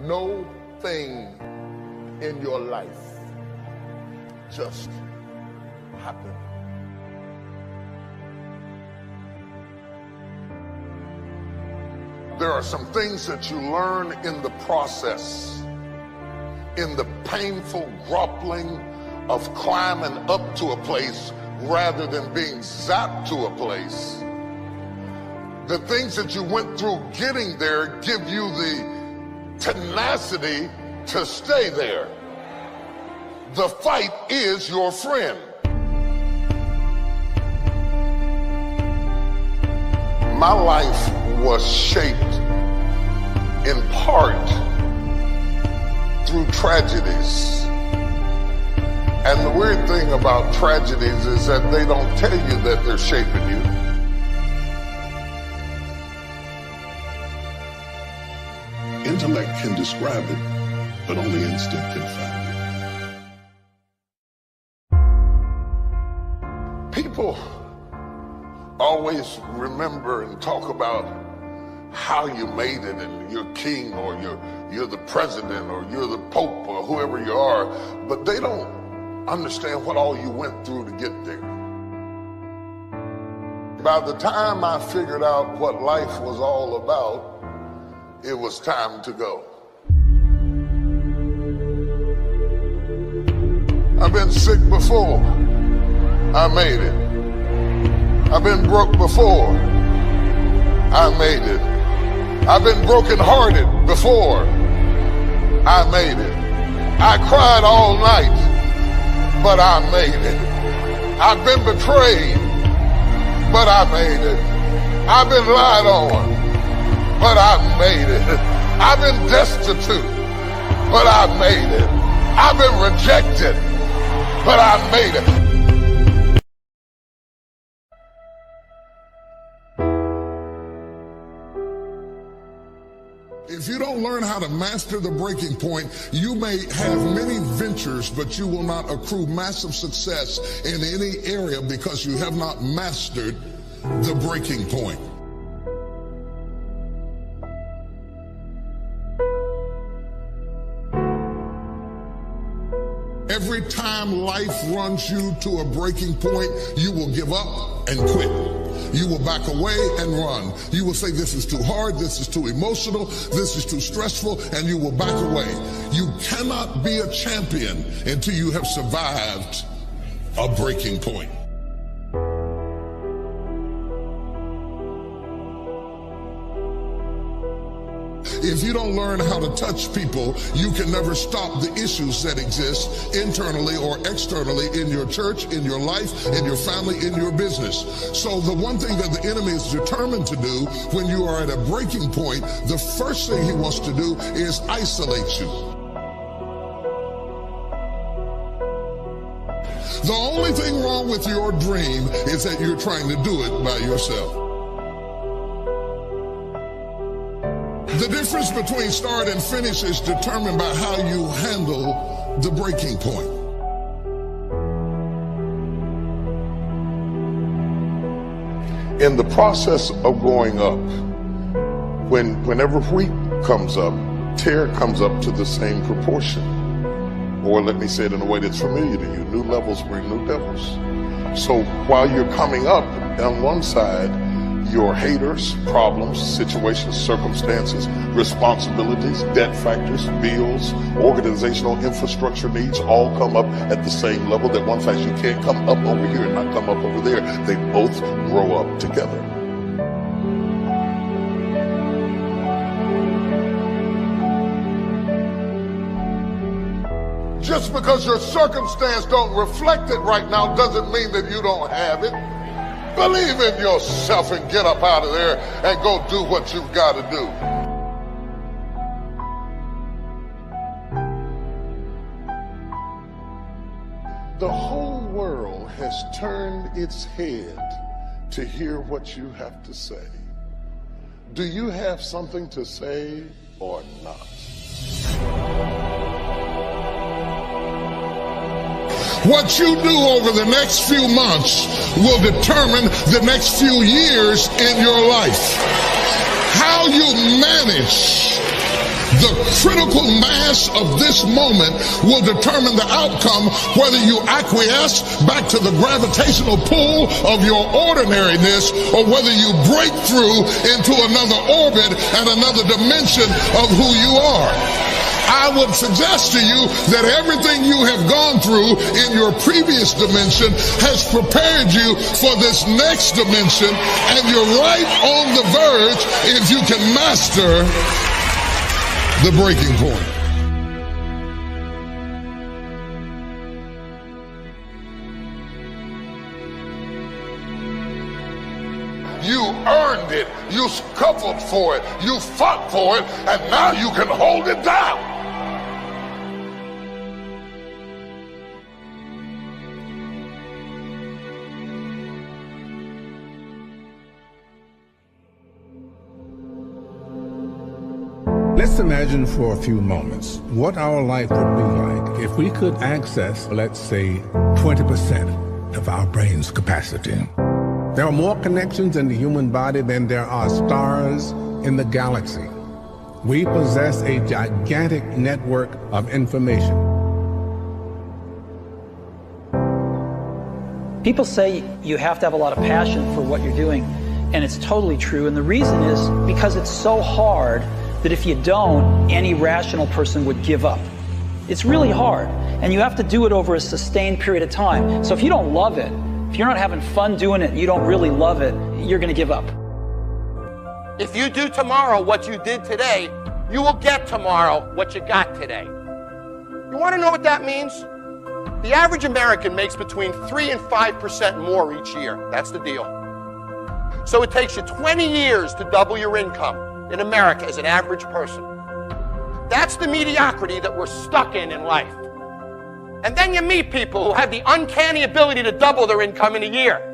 no thing in your life just happen. There are some things that you learn in the process, in the painful grappling of climbing up to a place rather than being zapped to a place. The things that you went through getting there give you the tenacity to stay there. The fight is your friend. My life was shaped in part through tragedies. And the weird thing about tragedies is that they don't tell you that they're shaping you. Intellect can describe it, but only instinct can find it. People always remember and talk about how you made it and you're king or you're the president or you're the pope or whoever you are, but they don't understand what all you went through to get there. By the time I figured out what life was all about, it was time to go. I've been sick before. I made it. I've been broke before. I made it. I've been brokenhearted before. I made it. I cried all night, but I made it. I've been betrayed, but I made it. I've been lied on, but I made it. I've been destitute, but I made it. I've been rejected, but I made it. If you don't learn how to master the breaking point, you may have many ventures, but you will not accrue massive success in any area because you have not mastered the breaking point. Every time life runs you to a breaking point, you will give up and quit. You will back away and run. You will say, this is too hard, this is too emotional, this is too stressful, and you will back away. You cannot be a champion until you have survived a breaking point. If you don't learn how to touch people, you can never stop the issues that exist internally or externally in your church, in your life, in your family, in your business. So the one thing that the enemy is determined to do when you are at a breaking point, the first thing he wants to do is isolate you. The only thing wrong with your dream is that you're trying to do it by yourself. The difference between start and finish is determined by how you handle the breaking point. In the process of going up, whenever wheat comes up, tear comes up to the same proportion. Or let me say it in a way that's familiar to you, new levels bring new devils. So while you're coming up on one side, your haters, problems, situations, circumstances, responsibilities, debt factors, bills, organizational infrastructure needs all come up at the same level. That one fact, you can't come up over here and not come up over there. They both grow up together. Just because your circumstance don't reflect it right now doesn't mean that you don't have it. Believe in yourself and get up out of there and go do what you've got to do. The whole world has turned its head to hear what you have to say. Do you have something to say or not? What you do over the next few months will determine the next few years in your life. How you manage The critical mass of this moment will determine the outcome, whether you acquiesce back to the gravitational pull of your ordinariness or whether you break through into another orbit and another dimension of who you are. I would suggest to you that everything you have gone through in your previous dimension has prepared you for this next dimension, and you're right on the verge if you can master the breaking point. You earned it. You scuffled for it. You fought for it, and now you can hold it down. Let's imagine for a few moments what our life would be like if we could access, let's say, 20% of our brain's capacity. There are more connections in the human body than there are stars in the galaxy. We possess a gigantic network of information. People say you have to have a lot of passion for what you're doing, and it's totally true. And the reason is because it's so hard that if you don't, any rational person would give up. It's really hard, and you have to do it over a sustained period of time. So if you don't love it, if you're not having fun doing it, you don't really love it, you're going to give up. If you do tomorrow what you did today, you will get tomorrow what you got today. You want to know what that means? The average American makes between 3 and 5% more each year. That's the deal. So it takes you 20 years to double your income in America as an average person. That's the mediocrity that we're stuck in life. And then you meet people who have the uncanny ability to double their income in a year.